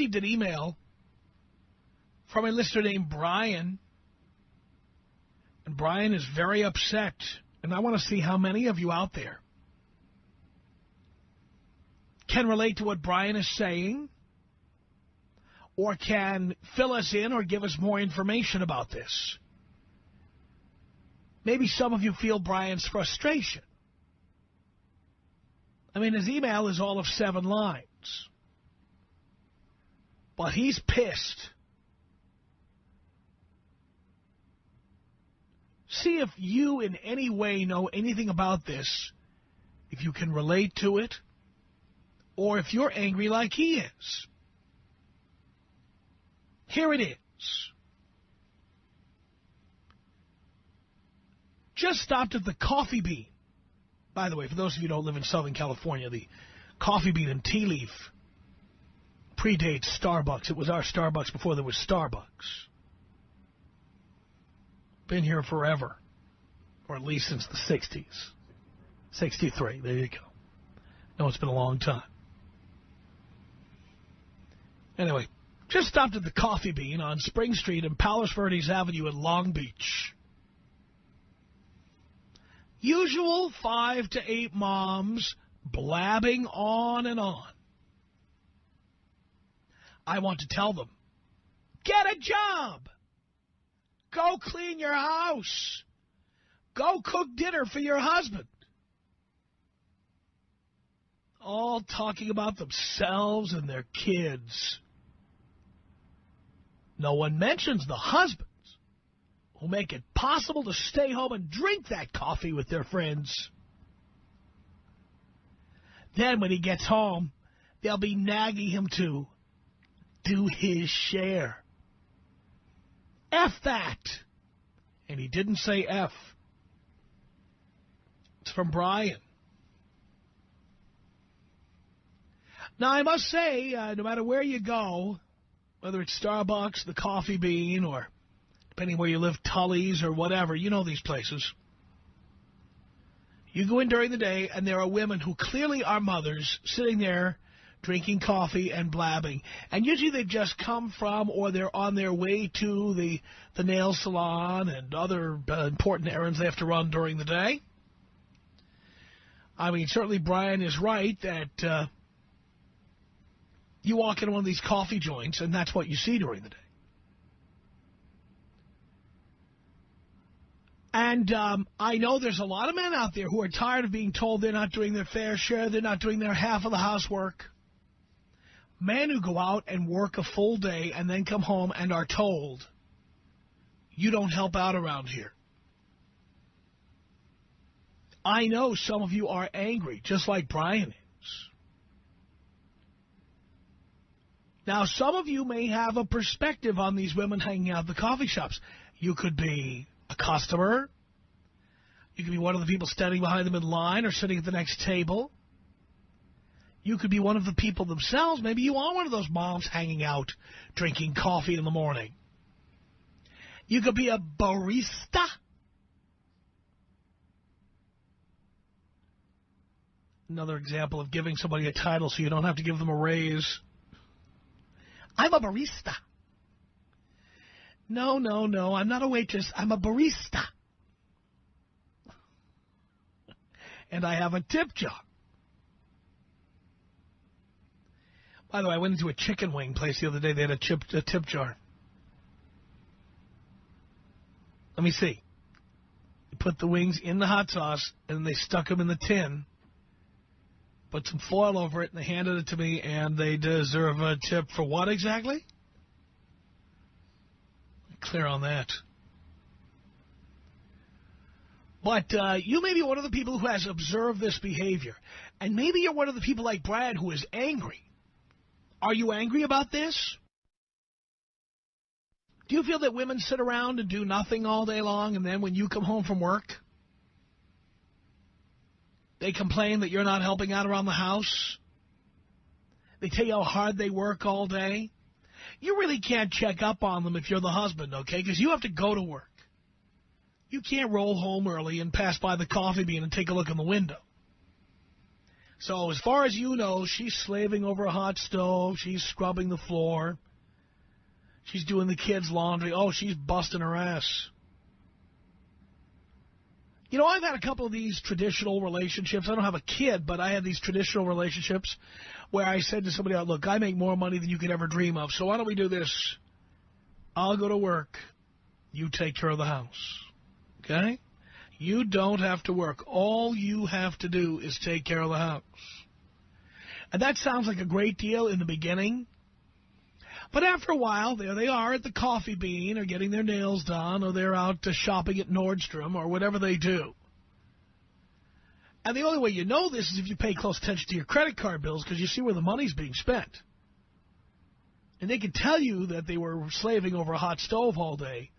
received an email from a listener named Brian. And Brian is very upset. And I want to see how many of you out there can relate to what Brian is saying, or can fill us in or give us more information about this. Maybe some of you feel Brian's frustration. I mean, his email is all of 7 lines. But he's pissed. See if you in any way know anything about this, if you can relate to it, or if you're angry like he is. Here it is. Just stopped at the Coffee Bean. By the way, for those of you who don't live in Southern California, the Coffee Bean and Tea Leaf predates Starbucks. It was our Starbucks before there was Starbucks. Been here forever, or at least since the 60s. 63, there you go. No, it's been a long time. Anyway, just stopped at the Coffee Bean on Spring Street and Palos Verdes Avenue in Long Beach. Usual 5 to 8 moms blabbing on and on. I want to tell them, get a job. Go clean your house. Go cook dinner for your husband. All talking about themselves and their kids. No one mentions the husbands who make it possible to stay home and drink that coffee with their friends. Then when he gets home, they'll be nagging him to do his share. F that. And he didn't say F. It's from Brian. Now, I must say, no matter where you go, whether it's Starbucks, the Coffee Bean, or depending where you live, Tully's or whatever, you know these places. You go in during the day, and there are women who clearly are mothers sitting there drinking coffee and blabbing. And usually they've just come from, or they're on their way to the nail salon and other important errands they have to run during the day. I mean, certainly Brian is right that you walk into one of these coffee joints and that's what you see during the day. And I know there's a lot of men out there who are tired of being told they're not doing their fair share, they're not doing their half of the housework. Men who go out and work a full day and then come home and are told, you don't help out around here. I know some of you are angry, just like Brian is. Now, some of you may have a perspective on these women hanging out at the coffee shops. You could be a customer. You could be one of the people standing behind them in line or sitting at the next table. You could be one of the people themselves. Maybe you are one of those moms hanging out, drinking coffee in the morning. You could be a barista. Another example of giving somebody a title so you don't have to give them a raise. I'm a barista. No, no, no, I'm not a waitress. I'm a barista. And I have a tip jar. By the way, I went into a chicken wing place the other day. They had a tip jar. Let me see. They put the wings in the hot sauce, and they stuck them in the tin, put some foil over it, and they handed it to me, and they deserve a tip for what exactly? Clear on that. But you may be one of the people who has observed this behavior, and maybe you're one of the people like Brad who is angry. Are you angry about this? Do you feel that women sit around and do nothing all day long, and then when you come home from work, they complain that you're not helping out around the house? They tell you how hard they work all day? You really can't check up on them if you're the husband, okay? Because you have to go to work. You can't roll home early and pass by the Coffee Bean and take a look in the window. So as far as you know, she's slaving over a hot stove. She's scrubbing the floor. She's doing the kids' laundry. Oh, she's busting her ass. You know, I've had a couple of these traditional relationships. I don't have a kid, but I had these traditional relationships where I said to somebody, look, I make more money than you could ever dream of, so why don't we do this? I'll go to work. You take care of the house. Okay? You don't have to work. All you have to do is take care of the house. And that sounds like a great deal in the beginning. But after a while, there they are at the Coffee Bean or getting their nails done, or they're out shopping at Nordstrom or whatever they do. And the only way you know this is if you pay close attention to your credit card bills, because you see where the money's being spent. And they can tell you that they were slaving over a hot stove all day.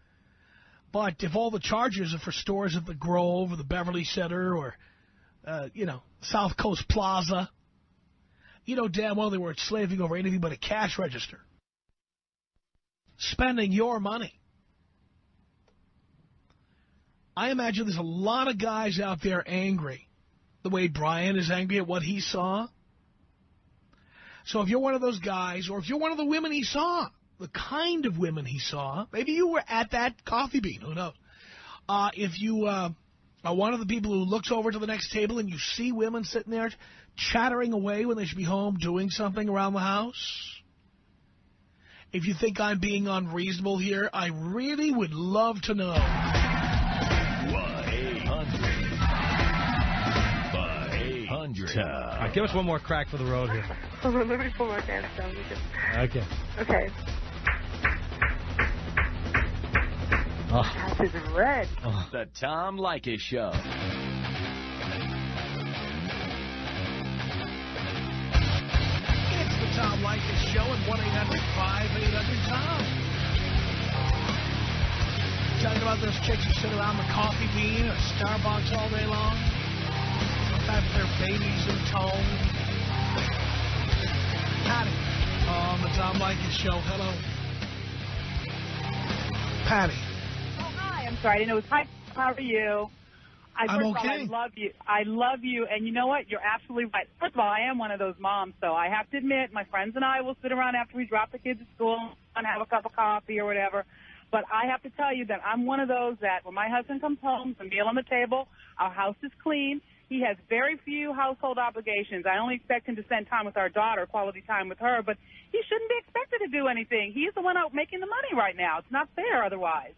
But if all the charges are for stores at the Grove or the Beverly Center or, South Coast Plaza, you know damn well they weren't slaving over anything but a cash register. Spending your money. I imagine there's a lot of guys out there angry, the way Brian is angry at what he saw. So if you're one of those guys, or if you're one of the women he saw, the kind of women he saw, maybe you were at that Coffee Bean, who knows? If you are one of the people who looks over to the next table and you see women sitting there chattering away when they should be home doing something around the house, if you think I'm being unreasonable here, I really would love to know. 1-800-5800. All right, give us one more crack for the road here. Let me pull my pants down. Okay. Okay. Oh. This is red. Oh. The Tom Leykis Show. It's the Tom Leykis Show at 1-800-5800-TOM. Talking about those chicks who sit around the Coffee Bean or Starbucks all day long. Sometimes their babies in tow. Patty on the Tom Leykis Show. Hello. Patty. Oh, hi. I'm sorry. I didn't know it was hi. How are you? I'm okay. I love you. I love you. And you know what? You're absolutely right. First of all, I am one of those moms, so I have to admit, my friends and I will sit around after we drop the kids at school and have a cup of coffee or whatever. But I have to tell you that I'm one of those that when my husband comes home, there's a meal on the table, our house is clean. He has very few household obligations. I only expect him to spend time with our daughter, quality time with her, but he shouldn't be expected to do anything. He's the one out making the money right now. It's not fair otherwise.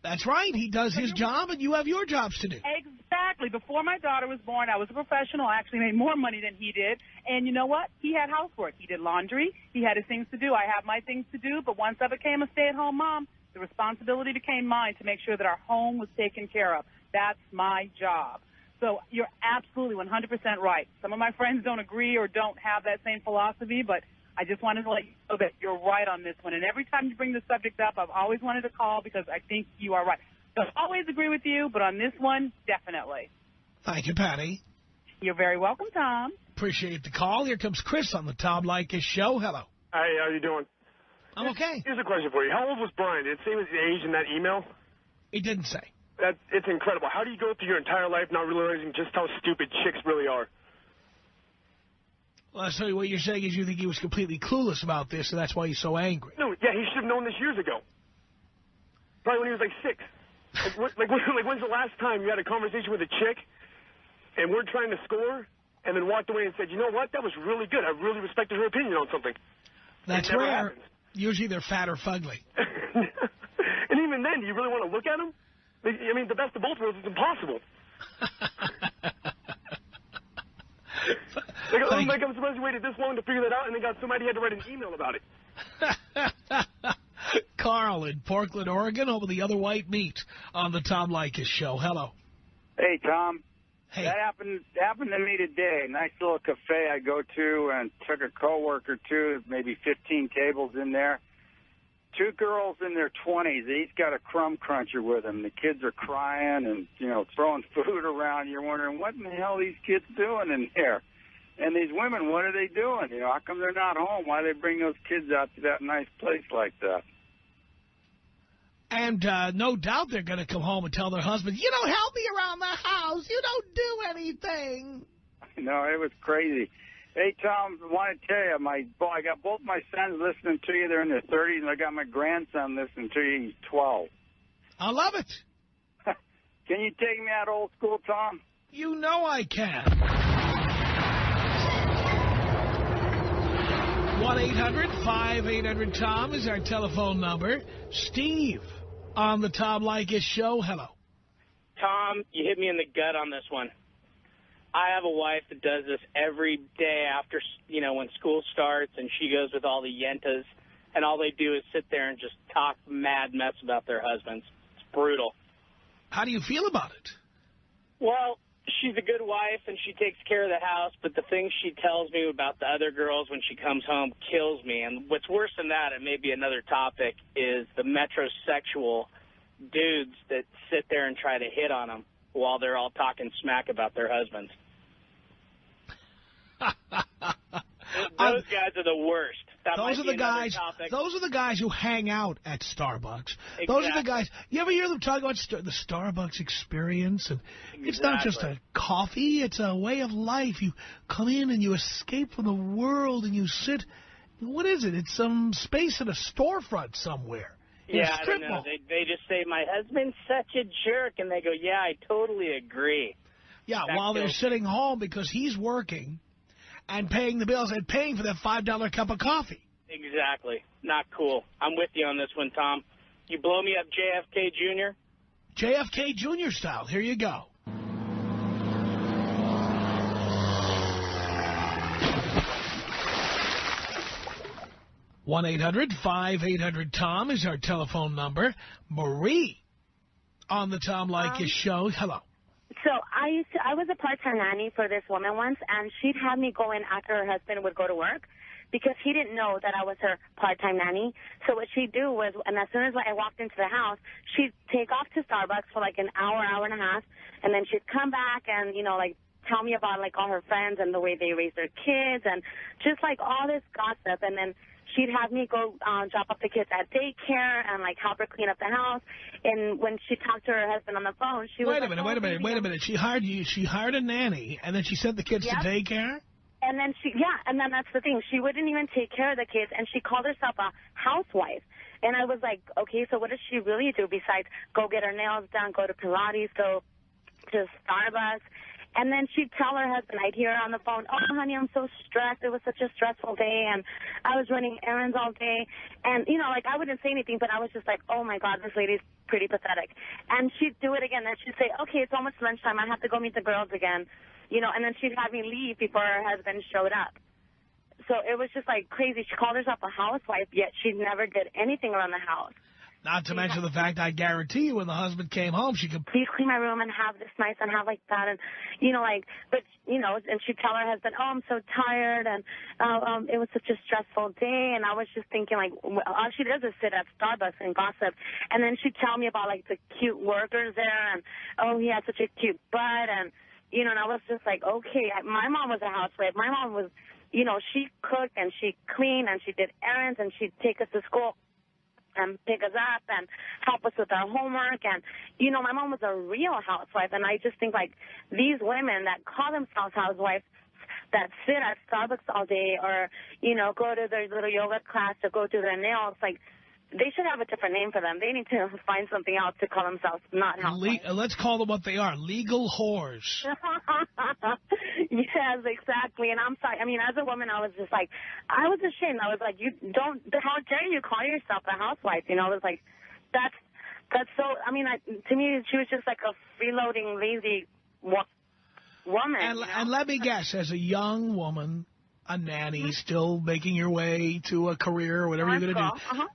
That's right. He does his job, and you have your jobs to do. Exactly. Before my daughter was born, I was a professional. I actually made more money than he did. And you know what? He had housework. He did laundry. He had his things to do. I have my things to do. But once I became a stay-at-home mom, the responsibility became mine to make sure that our home was taken care of. That's my job. So you're absolutely 100% right. Some of my friends don't agree or don't have that same philosophy, but I just wanted to let you know that you're right on this one. And every time you bring the subject up, I've always wanted to call because I think you are right. Don't always agree with you, but on this one, definitely. Thank you, Patty. You're very welcome, Tom. Appreciate the call. Here comes Chris on the Tom Leykis Show. Hello. Hey, how you doing? I'm okay. Here's a question for you. How old was Brian? Did it say his age in that email? He didn't say. It's incredible. How do you go through your entire life not realizing just how stupid chicks really are? Well, so what you're saying is you think he was completely clueless about this, and that's why he's so angry. No, yeah, he should have known this years ago. Probably when he was like 6. When's the last time you had a conversation with a chick, and we're trying to score, and then walked away and said, you know what, that was really good. I really respected her opinion on something. That's rare. Usually they're fat or fugly. And even then, do you really want to look at them? I mean, the best of both worlds is impossible. Like, I'm surprised you waited this long to figure that out and then got somebody who had to write an email about it. Carl in Portland, Oregon, over the other white meat on the Tom Leykis Show. Hello. Hey, Tom. Hey. That happened to me today. Nice little cafe I go to and took a coworker to, maybe 15 tables in there. 2 girls in their 20s. They each got a crumb cruncher with them. The kids are crying and, throwing food around. You're wondering, what in the hell are these kids doing in there? And these women, what are they doing? How come they're not home? Why do they bring those kids out to that nice place like that? And no doubt they're going to come home and tell their husband, you don't help me around the house. You don't do anything. No, it was crazy. Hey, Tom, I want to tell you, I got both my sons listening to you. They're in their 30s, and I got my grandson listening to you. He's 12. I love it. Can you take me out old school, Tom? You know I can. 1-800-5800-TOM is our telephone number. Steve on the Tom Leykis show. Hello. Tom, you hit me in the gut on this one. I have a wife that does this every day after, when school starts, and she goes with all the yentas, and all they do is sit there and just talk mad mess about their husbands. It's brutal. How do you feel about it? Well, she's a good wife, and she takes care of the house, but the things she tells me about the other girls when she comes home kills me. And what's worse than that, and maybe another topic, is the metrosexual dudes that sit there and try to hit on them while they're all talking smack about their husbands. Those guys are the worst. Those are the guys who hang out at Starbucks. Exactly. Those are the guys. You ever hear them talk about the Starbucks experience? And It's not just a coffee. It's a way of life. You come in and you escape from the world and you sit. What is it? It's some space in a storefront somewhere. Yeah, I don't know. They just say, my husband's such a jerk. And they go, yeah, I totally agree. Yeah, while they're sitting home because he's working and paying the bills and paying for that $5 cup of coffee. Exactly. Not cool. I'm with you on this one, Tom. You blow me up JFK Jr.? JFK Jr. style. Here you go. One 800-5800-TOM is our telephone number. Marie on the Tom Leykis show. Hello. So I was a part-time nanny for this woman once, and she'd have me go in after her husband would go to work because he didn't know that I was her part-time nanny. So what she'd do was, and as soon as I walked into the house, she'd take off to Starbucks for like an hour, hour and a half, and then she'd come back and, tell me about like all her friends and the way they raise their kids and just like all this gossip. And then she'd have me go drop off the kids at daycare and, like, help her clean up the house. And when she talked to her husband on the phone, she was Wait a minute. She hired a nanny, and then she sent the kids to daycare? And then and then that's the thing. She wouldn't even take care of the kids, and she called herself a housewife. And I was like, okay, so what does she really do besides go get her nails done, go to Pilates, go to Starbucks? And then she'd tell her husband, I'd hear her on the phone, oh, honey, I'm so stressed. It was such a stressful day, and I was running errands all day. And, I wouldn't say anything, but I was just like, oh, my God, this lady's pretty pathetic. And she'd do it again, and she'd say, okay, it's almost lunchtime. I have to go meet the girls again. And then she'd have me leave before her husband showed up. So it was just, like, crazy. She called herself a housewife, yet she never did anything around the house. Not to mention the fact, I guarantee you, when the husband came home, she could... Please clean my room and have this nice and have like that. And, and she'd tell her husband, oh, I'm so tired. And it was such a stressful day. And I was just thinking, like, all she does is sit at Starbucks and gossip. And then she'd tell me about, like, the cute workers there. And, oh, he has such a cute butt. And, and I was just like, okay, my mom was a housewife. My mom was, she cooked and she cleaned and she did errands and she'd take us to school and pick us up and help us with our homework. And, my mom was a real housewife. And I just think, like, these women that call themselves housewives that sit at Starbucks all day or, go to their little yoga class or go do their nails, like, they should have a different name for them. They need to find something else to call themselves, not housewives. Let's call them what they are, legal whores. Yes, exactly. And I'm sorry. I mean, as a woman, I was just like, I was ashamed. I was like, how dare you call yourself a housewife? It was like, that's so, I mean, to me, she was just like a freeloading, lazy woman. And let me guess, as a young woman, a nanny, still making your way to a career or whatever you're going to do,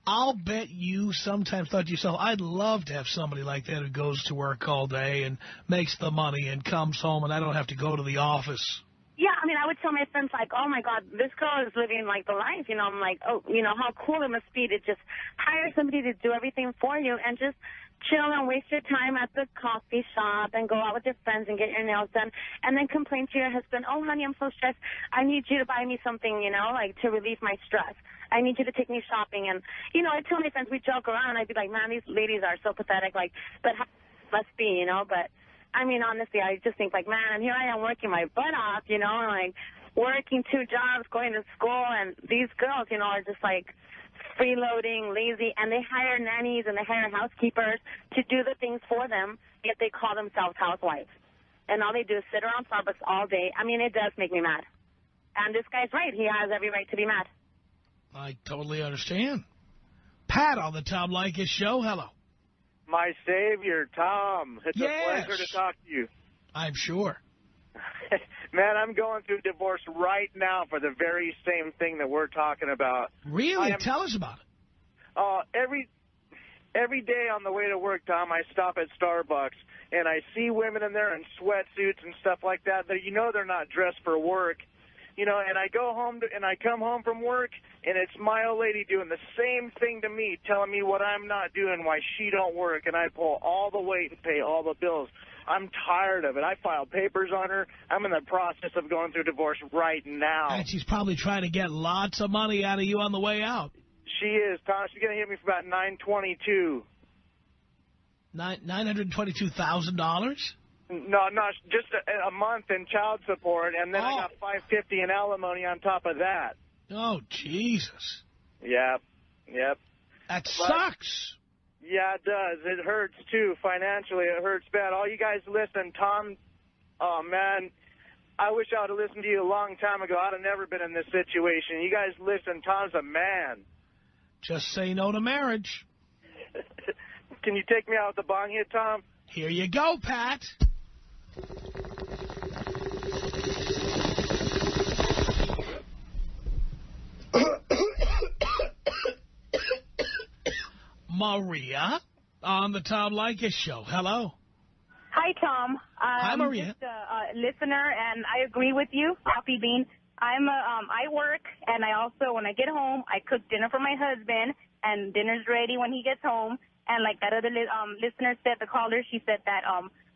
I'll bet you sometimes thought to yourself, I'd love to have somebody like that who goes to work all day and makes the money and comes home and I don't have to go to the office. Yeah, I mean, I would tell my friends, like, oh, my God, this girl is living, like, the life. I'm like, oh, how cool it must be to just hire somebody to do everything for you and just chill and waste your time at the coffee shop and go out with your friends and get your nails done and then complain to your husband, oh, honey, I'm so stressed. I need you to buy me something, like to relieve my stress. I need you to take me shopping. And, I tell my friends, we joke around. I'd be like, man, these ladies are so pathetic. Like, but how must be, but I mean, honestly, I just think, like, man, and here I am working my butt off, you know, like working 2 jobs, going to school, and these girls, you know, are just, like, freeloading, lazy, and they hire nannies and they hire housekeepers to do the things for them, yet they call themselves housewives. And all they do is sit around Starbucks all day. I mean, it does make me mad. And this guy's right. He has every right to be mad. I totally understand. Pat on the Tom Leykis show. Hello. My savior, Tom. It's a pleasure to talk to you. I'm sure. Man, I'm going through divorce right now for the very same thing that we're talking about. Really? Tell us about it. Every day on the way to work, Tom, I stop at Starbucks, and I see women in there in sweatsuits and stuff like that you know they're not dressed for work. You know, and I go home and I come home from work, and it's my old lady doing the same thing to me, telling me what I'm not doing, why she don't work, and I pull all the weight and pay all the bills. I'm tired of it. I filed papers on her. I'm in the process of going through divorce right now. And she's probably trying to get lots of money out of you on the way out. She is, Tom. She's going to hit me for about $922. $922,000? No, just a month in child support, and then I got $550 in alimony on top of that. Oh, Jesus. Yep. That sucks. Yeah, it does. It hurts, too. Financially, it hurts bad. All you guys listen, Tom, oh, man, I wish I would have listened to you a long time ago. I'd have never been in this situation. You guys listen, Tom's a man. Just say no to marriage. Can you take me out with the bong hit, Tom? Here you go, Pat. Maria on the Tom Leykis show. Hello. Hi, Tom. Hi, Maria. I'm just a listener, and I agree with you, Coffee Bean. I work, and I also, when I get home, I cook dinner for my husband, and dinner's ready when he gets home. And like that other listener said, the caller, she said that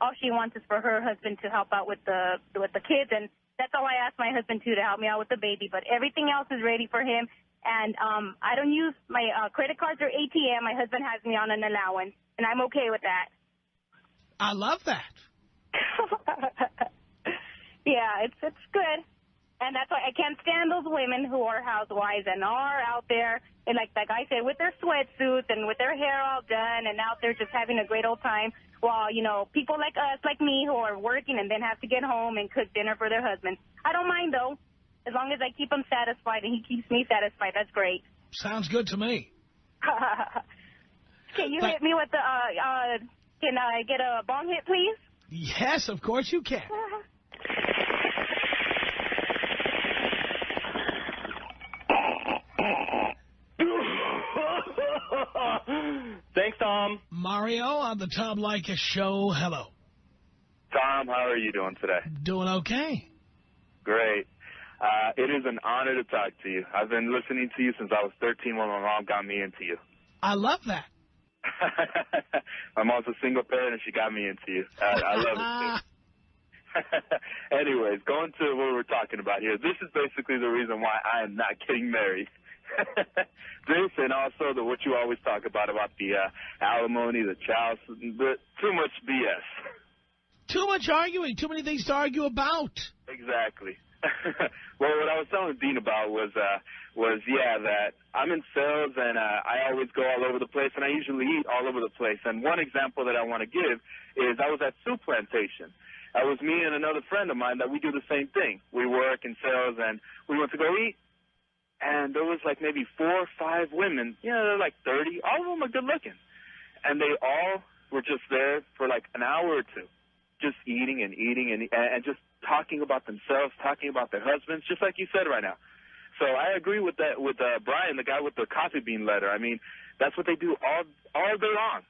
all she wants is for her husband to help out with the kids, and that's all I asked my husband to help me out with the baby. But everything else is ready for him. And I don't use my credit cards or ATM. My husband has me on an allowance, and I'm okay with that. I love that. Yeah, it's good. And that's why I can't stand those women who are housewives and are out there, and like I said, with their sweatsuits and with their hair all done and out there just having a great old time while, you know, people like us, like me, who are working and then have to get home and cook dinner for their husbands. I don't mind, though. As long as I keep him satisfied and he keeps me satisfied, that's great. Sounds good to me. Can you hit me with the, can I get a bong hit, please? Yes, of course you can. Thanks, Tom. Mario on the Tom Leykis show. Hello. Tom, how are you doing today? Doing okay. Great. It is an honor to talk to you. I've been listening to you since I was 13 when my mom got me into you. I love that. My mom's a single parent and she got me into you. I love it, too. Anyways, going to what we're talking about here. This is basically the reason why I am not getting married. This and also what you always talk about the alimony, the child, too much BS. Too much arguing, too many things to argue about. Exactly. Well, what I was telling Dean about was that I'm in sales and I always go all over the place and I usually eat all over the place. And one example that I want to give is I was at Soup Plantation. It was me and another friend of mine that we do the same thing. We work in sales and we went to go eat. And there was like maybe 4 or 5 women, you know, they're like 30. All of them are good looking. And they all were just there for like an hour or two, just eating and just talking about themselves, talking about their husbands, just like you said right now. So I agree with that, with Brian, the guy with the coffee bean letter. I mean, that's what they do all day long.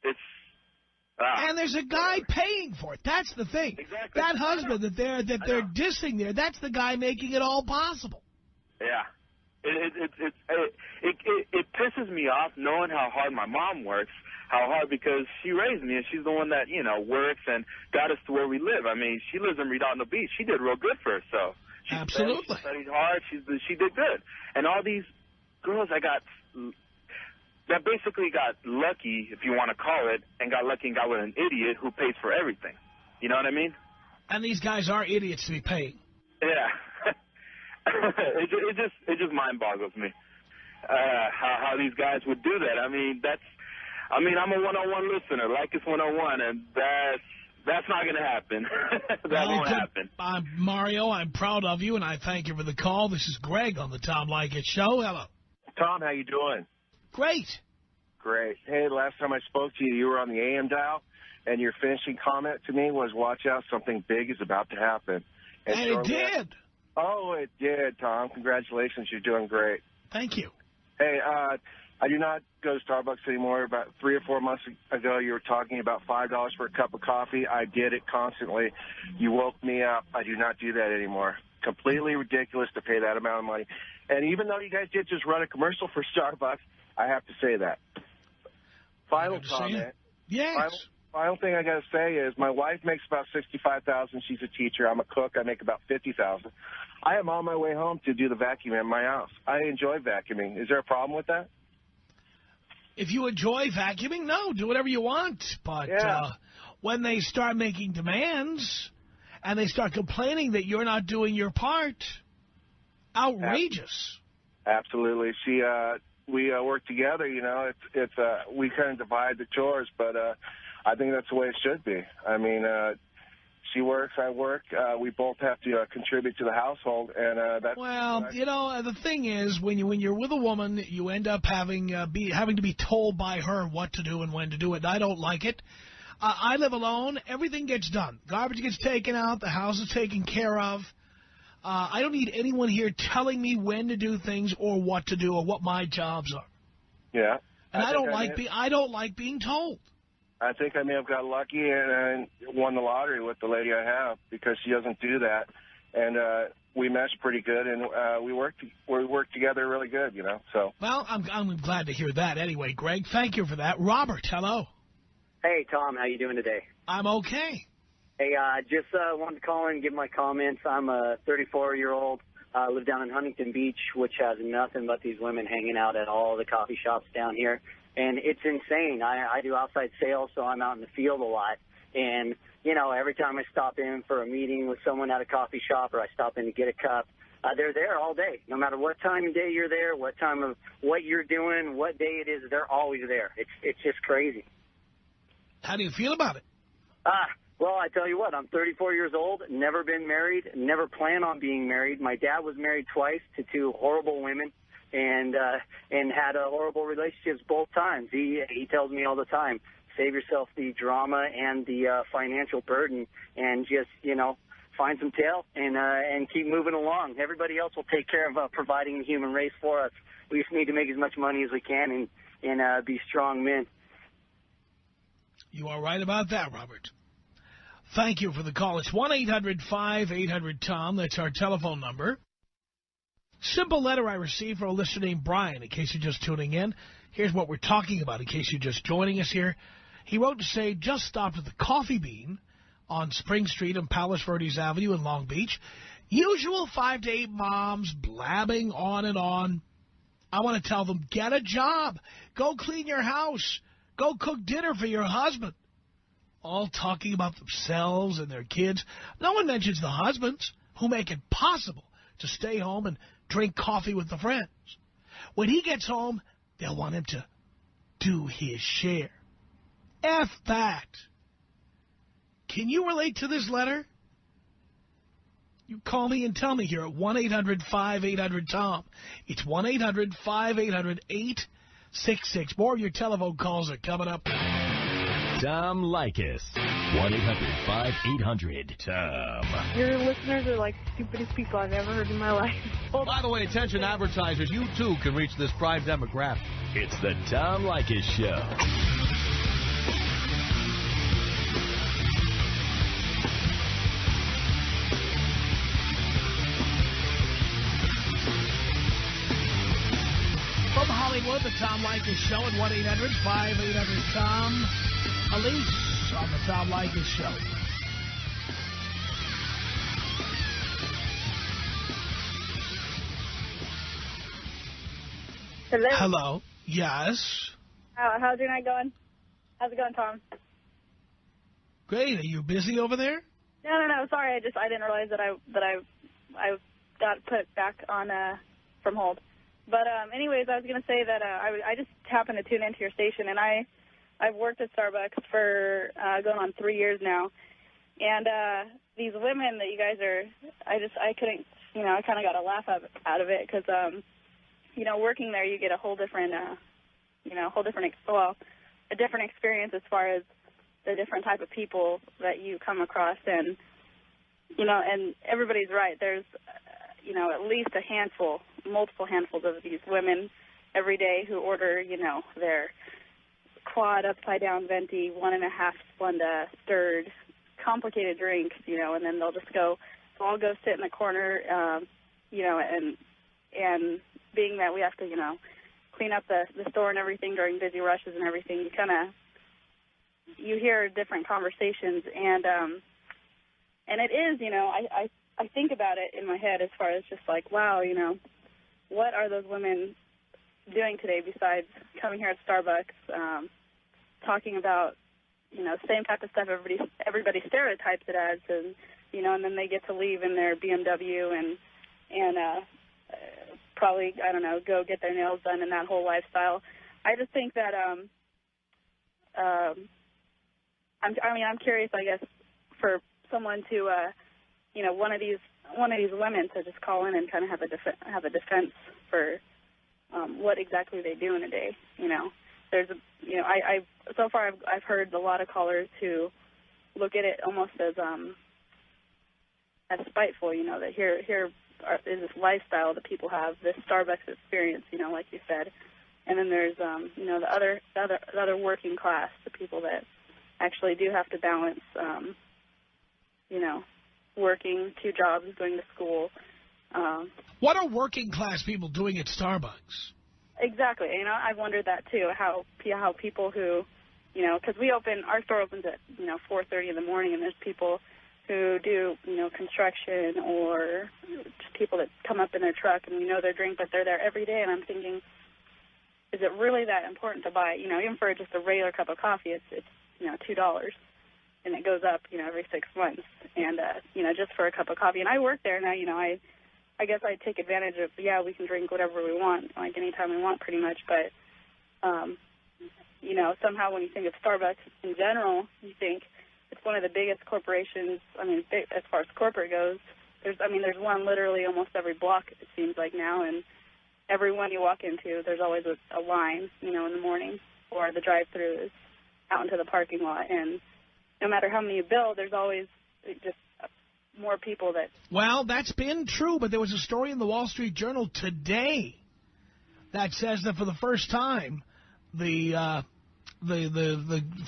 It's... and there's a guy paying for it. That's the thing. Exactly. That husband that they're dissing there, that's the guy making it all possible. Yeah. It pisses me off knowing how hard my mom works, because she raised me and she's the one that, you know, works and got us to where we live. I mean, she lives in Redondo Beach. She did real good for herself. Absolutely. She studied hard. She did good. And all these girls, I got that basically got lucky, if you want to call it, and got lucky and got with an idiot who pays for everything. You know what I mean? And these guys are idiots to be paying. Yeah. it just mind boggles me how these guys would do that. I mean, I'm a 101 listener, like it's 101, and that's not going to happen. That won't happen. Mario, I'm proud of you, and I thank you for the call. This is Greg on the Tom Leykis Show. Hello. Tom, how you doing? Great. Great. Hey, last time I spoke to you, you were on the AM dial, and your finishing comment to me was, watch out, something big is about to happen. And it did. Oh, it did, Tom. Congratulations. You're doing great. Thank you. Hey, I do not go to Starbucks anymore. About 3 or 4 months ago, you were talking about $5 for a cup of coffee. I did it constantly. You woke me up. I do not do that anymore. Completely ridiculous to pay that amount of money. And even though you guys did just run a commercial for Starbucks, I have to say that. Final comment. Yes. Final thing I got to say is my wife makes about $65,000. She's a teacher. I'm a cook. I make about $50,000. I am on my way home to do the vacuuming in my house. I enjoy vacuuming. Is there a problem with that? If you enjoy vacuuming, no, do whatever you want. But when they start making demands and they start complaining that you're not doing your part, outrageous. Absolutely. We work together, you know. We kind of divide the chores, but I think that's the way it should be. I mean, she works, I work. We both have to contribute to the household, and that's. Well, you know, the thing is, when you're with a woman, you end up having to be told by her what to do and when to do it. And I don't like it. I live alone. Everything gets done. Garbage gets taken out. The house is taken care of. I don't need anyone here telling me when to do things or what to do or what my jobs are. Yeah. And I don't like being told. I think I may have got lucky and won the lottery with the lady I have because she doesn't do that. And we mesh pretty good, and we work together really good, you know. So. Well, I'm glad to hear that. Anyway, Greg, thank you for that. Robert, hello. Hey, Tom, how you doing today? I'm okay. Hey, just wanted to call in and give my comments. I'm a 34-year-old. I live down in Huntington Beach, which has nothing but these women hanging out at all the coffee shops down here. And it's insane. I do outside sales, so I'm out in the field a lot. And, you know, every time I stop in for a meeting with someone at a coffee shop or I stop in to get a cup, they're there all day. No matter what time of day you're there, what time of what you're doing, what day it is, they're always there. It's just crazy. How do you feel about it? Well, I tell you what, I'm 34 years old, never been married, never plan on being married. My dad was married twice to 2 horrible women and had horrible relationships both times. He tells me all the time, save yourself the drama and the financial burden and just, you know, find some tail and keep moving along. Everybody else will take care of providing the human race for us. We just need to make as much money as we can and be strong men. You are right about that, Robert. Thank you for the call. It's 1-800-5800-TOM. That's our telephone number. Simple letter I received from a listener named Brian, in case you're just tuning in. Here's what we're talking about, in case you're just joining us here. He wrote to say, just stopped at the Coffee Bean on Spring Street and Palos Verdes Avenue in Long Beach. Usual 5 to 8 moms blabbing on and on. I want to tell them, get a job. Go clean your house. Go cook dinner for your husband. All talking about themselves and their kids. No one mentions the husbands who make it possible to stay home and drink coffee with the friends. When he gets home, they'll want him to do his share. F that. Can you relate to this letter? You call me and tell me here at 1-800-5800-TOM. It's 1-800-5800-866. More of your telephone calls are coming up. Tom Leykis. 1-800-5800-TOM. Your listeners are like the stupidest people I've ever heard in my life. Oh, by the way, attention advertisers, you too can reach this prime demographic. It's the Tom Leykis Show. From Hollywood, the Tom Leykis Show at 1-800-5800-TOM. Elise on the Tom Leykis Show. Hello? Hello. Yes. How's your night going? How's it going, Tom? Great. Are you busy over there? No. Sorry, I didn't realize that I got put back on from hold. But anyways, I was gonna say that I just happened to tune into your station, and I've worked at Starbucks for going on 3 years now, and these women that you guys are, I couldn't, I kind of got a laugh out of it because working there you get a whole different a different experience as far as the different type of people that you come across, and and everybody's right. There's at least a handful, multiple handfuls of these women every day who order their quad upside down venti 1.5 Splenda stirred complicated drinks, and then they'll just go. So I'll go sit in the corner, and being that we have to clean up the store and everything during busy rushes and everything, you hear different conversations, and it is, I think about it in my head as far as just like, wow, what are those women doing today besides coming here at Starbucks, talking about, same type of stuff everybody stereotypes it as, and, and then they get to leave in their BMW and probably, I don't know, go get their nails done and that whole lifestyle. I just think that, I'm curious, I guess, for someone to, one of these women to just call in and kind of have a defense for what exactly they do in a day. There's so far I've heard a lot of callers who look at it almost as spiteful. That here is this lifestyle that people have, this Starbucks experience. Like you said, and then there's the other working class, the people that actually do have to balance, working 2 jobs, going to school. What are working class people doing at Starbucks? Exactly. I've wondered that too. How people who, because our store opens at 4:30 in the morning, and there's people who do construction or just people that come up in their truck and their drink, but they're there every day. And I'm thinking, is it really that important to buy? Even for just a regular cup of coffee, it's $2, and it goes up every 6 months, and just for a cup of coffee. And I work there now. I guess I take advantage of, we can drink whatever we want, like anytime we want pretty much, but, somehow when you think of Starbucks in general, you think it's one of the biggest corporations, as far as corporate goes. There's one literally almost every block, it seems like now, and every one you walk into, there's always a line, in the morning, or the drive-thru is out into the parking lot, and no matter how many you build, there's always just more people that... Well, that's been true, but there was a story in the Wall Street Journal today that says that for the first time, the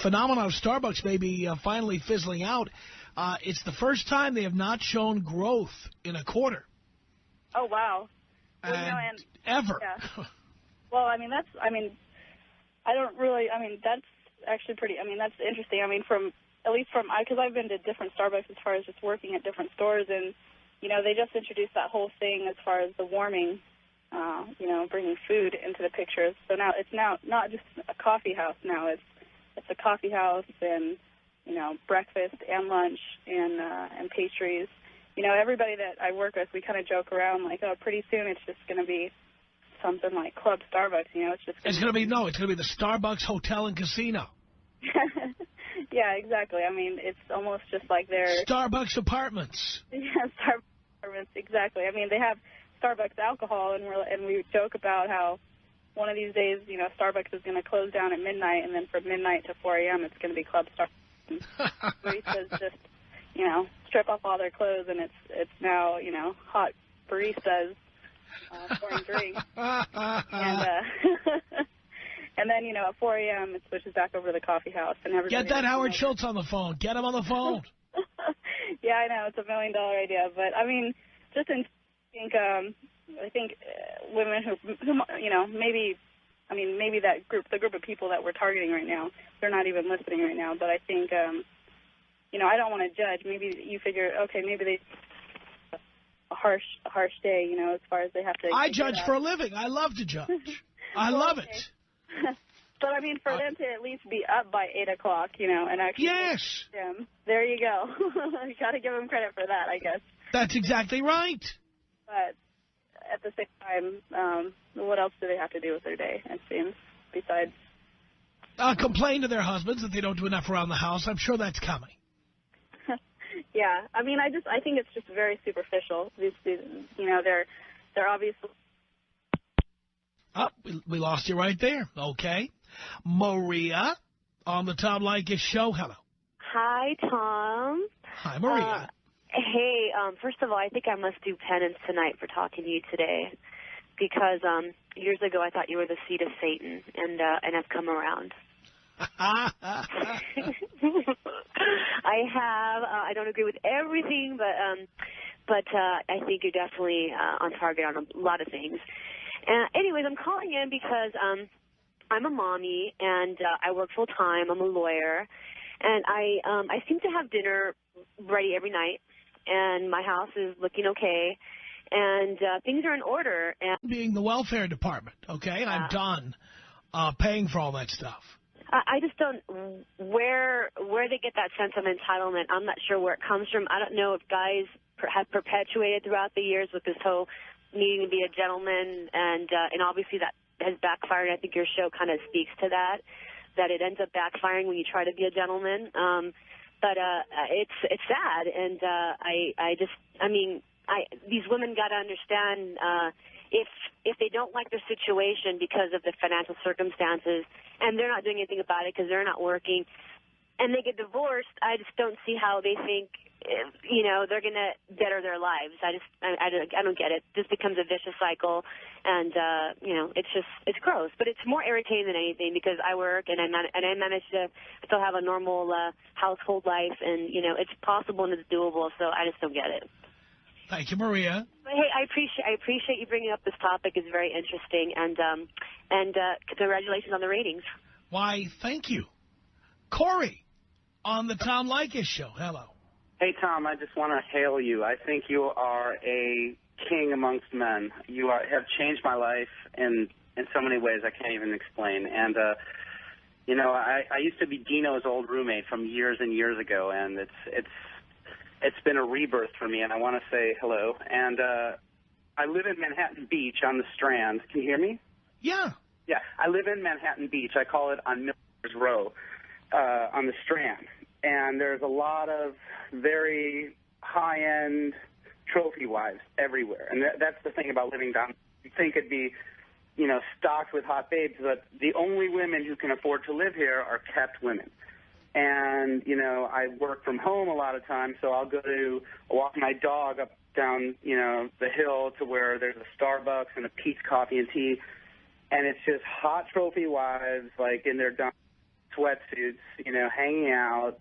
phenomenon of Starbucks may be finally fizzling out. It's the first time they have not shown growth in a quarter. Oh, wow. Well, ever. Yeah. Well, that's actually pretty, that's interesting. Because I've been to different Starbucks as far as just working at different stores, and, they just introduced that whole thing as far as the warming, bringing food into the picture. So now it's not just a coffee house now, it's a coffee house and, breakfast and lunch and pastries. Everybody that I work with, we kind of joke around like, oh, pretty soon it's just going to be something like Club Starbucks, it's going to be the Starbucks Hotel and Casino. Yeah, exactly. It's almost just like their... Starbucks Apartments. Yeah, Starbucks Apartments, exactly. They have Starbucks alcohol, and we joke about how one of these days, Starbucks is going to close down at midnight, and then from midnight to 4 a.m. it's going to be Club Starbucks. Baristas just, strip off all their clothes, and it's now, hot baristas pouring drinks. And then, at 4 a.m., it switches back over to the coffie house. And get that Howard Schultz on the phone. Get him on the phone. Yeah, I know. It's $1 million idea. But, I think women who maybe that group, the group of people that we're targeting right now, they're not even listening right now. But I think, I don't want to judge. Maybe you figure, okay, maybe they a harsh day, as far as they have to... I judge for a living. I love to judge. I love it. But, I mean, for them to at least be up by 8 o'clock, you know, and actually... Yes. There you go. You got to give them credit for that, I guess. That's exactly right. But at the same time, what else do they have to do with their day, it seems, besides... Complain to their husbands that they don't do enough around the house. I'm sure that's coming. Yeah. I mean, I think it's just very superficial. These you know, they're obviously... Oh, we lost you right there. Okay. Maria on the Tom Leykis show. Hello. Hi, Tom. Hi, Maria. Hey, first of all, I think I must do penance tonight for talking to you today because years ago I thought you were the seed of Satan, and I've come around. I don't agree with everything, but I think you're definitely on target on a lot of things. Anyways, I'm calling in because I'm a mommy, and I work full-time. I'm a lawyer, and I seem to have dinner ready every night, and my house is looking okay, and things are in order. And being the welfare department, okay? I'm done paying for all that stuff. I just don't, where they get that sense of entitlement, I'm not sure where it comes from. I don't know if guys have perpetuated throughout the years with this whole needing to be a gentleman, and obviously that has backfired. I think your show kind of speaks to that it ends up backfiring when you try to be a gentleman. But it's sad, and these women got to understand if they don't like their situation because of the financial circumstances, and they're not doing anything about it because they're not working, and they get divorced, I just don't see how they think, you know, they're going to better their lives. I don't get it. This becomes a vicious cycle, and you know, it's gross. But it's more irritating than anything because I work and I manage to still have a normal household life, and you know, it's possible and it's doable. So I just don't get it. Thank you, Maria. But hey, I appreciate you bringing up this topic. It's very interesting, and congratulations on the ratings. Why, thank you. Corey on the Tom Leykis show. Hello. Hey, Tom, I just want to hail you. I think you are a king amongst men. You have changed my life in so many ways I can't even explain. And, you know, I used to be Dino's old roommate from years and years ago, and it's been a rebirth for me, and I want to say hello. And I live in Manhattan Beach on the Strand. Can you hear me? Yeah. Yeah, I live in Manhattan Beach. I call it on Miller's Row on the Strand. And there's a lot of very high-end trophy wives everywhere. And that's the thing about living down. You'd think it'd be, you know, stocked with hot babes, but the only women who can afford to live here are kept women. And, you know, I work from home a lot of times, so I'll walk my dog up down, you know, the hill to where there's a Starbucks and a Pete's Coffee and Tea, and it's just hot trophy wives, like, in their sweatsuits, you know, hanging out,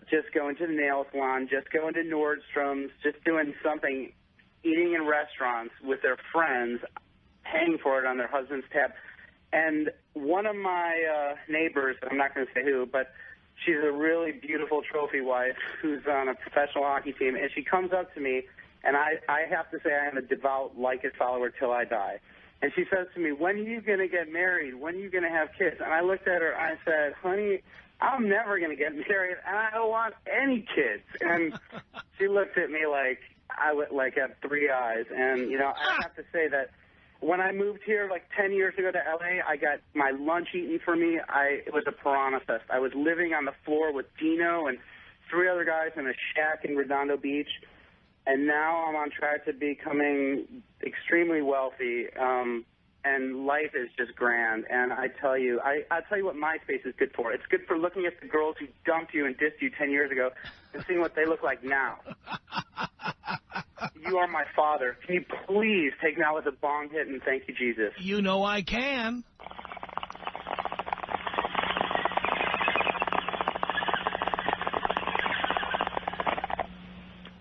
just going to the nail salon, just going to Nordstrom's, just doing something, eating in restaurants with their friends, paying for it on their husband's tab. And one of my neighbors, I'm not going to say who, but she's a really beautiful trophy wife who's on a professional hockey team, and she comes up to me, and I have to say I am a devout Leykis follower till I die. And she says to me, when are you going to get married? When are you going to have kids? And I looked at her, and I said, honey, I'm never going to get married, and I don't want any kids. And she looked at me like I would have three eyes. And, you know, I have to say that when I moved here like 10 years ago to L.A., I got my lunch eaten for me. It was a piranha fest. I was living on the floor with Dino and three other guys in a shack in Redondo Beach. And now I'm on track to becoming extremely wealthy, and life is just grand. And I tell you what MySpace is good for. It's good for looking at the girls who dumped you and dissed you 10 years ago and seeing what they look like now. You are my father. Can you please take me out with a bong hit and thank you, Jesus? You know I can.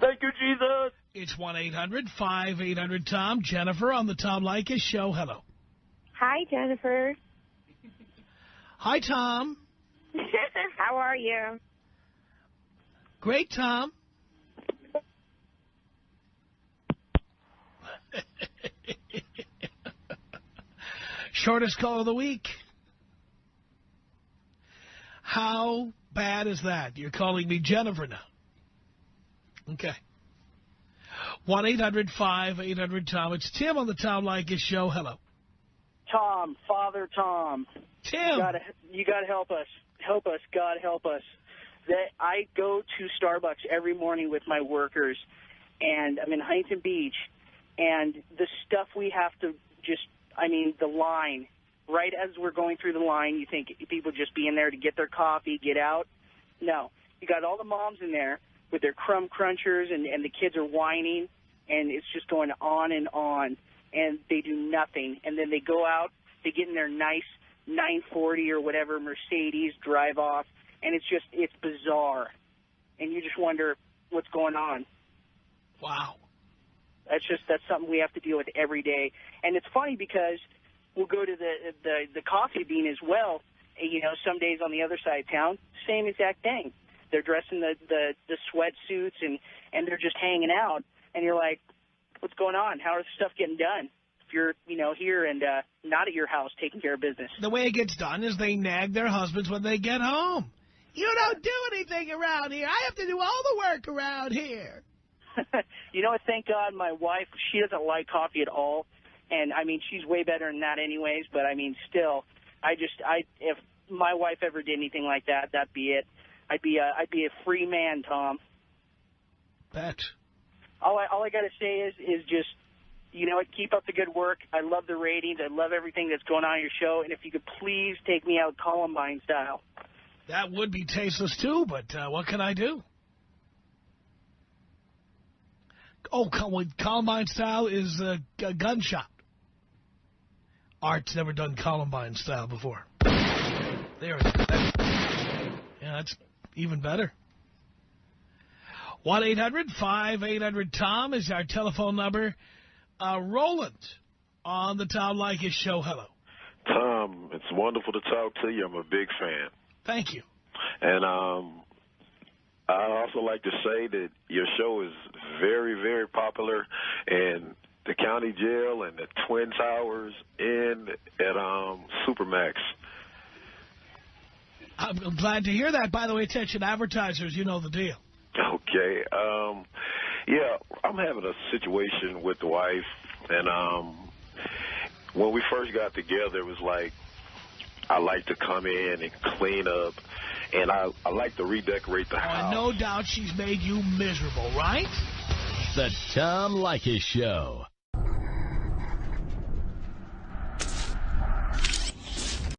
Thank you, Jesus. It's 1-800-5800-TOM. Jennifer on the Tom Leykis show. Hello. Hi, Jennifer. Hi, Tom. How are you? Great, Tom. Shortest call of the week. How bad is that? You're calling me Jennifer now. Okay. 1-800-5800-TOM. It's Tim on the Tom Leykis Show. Hello. Tom, Father Tom. Tim. You gotta help us. Help us, God help us. I go to Starbucks every morning with my workers, and I'm in Huntington Beach, and the stuff we have to the line, right as we're going through the line, you think people just be in there to get their coffee, get out. No. You got all the moms in there with their crumb crunchers, and the kids are whining, and it's just going on, and they do nothing. And then they go out, they get in their nice 940 or whatever Mercedes, drive off, and it's bizarre. And you just wonder what's going on. Wow. That's something we have to deal with every day. And it's funny because we'll go to the Coffee Bean as well, some days on the other side of town, same exact thing. They're dressed in the sweatsuits, and they're just hanging out. And you're like, what's going on? How is stuff getting done? If you're, here and not at your house taking care of business. The way it gets done is they nag their husbands when they get home. You don't do anything around here. I have to do all the work around here. You know what? Thank God my wife, she doesn't like coffee at all. And, she's way better than that anyways. But, still, if my wife ever did anything like that, that'd be it. I'd be a free man, Tom. Bet. All I got to say is just, keep up the good work. I love the ratings. I love everything that's going on in your show. And if you could please take me out Columbine style. That would be tasteless, too, but what can I do? Oh, Columbine style is a gunshot. Art's never done Columbine style before. There it is. Yeah, that's even better. 1-800-5800-TOM is our telephone number. Roland on the Tom Leykis Show. Hello. Tom, it's wonderful to talk to you. I'm a big fan. Thank you. And I'd also like to say that your show is very, very popular in the county jail and the Twin Towers and at Supermax. I'm glad to hear that. By the way, attention advertisers, you know the deal. Okay. Yeah, I'm having a situation with the wife, and when we first got together, it was like I like to come in and clean up, and I like to redecorate the house. And no doubt she's made you miserable, right? The Tom Leykis Show.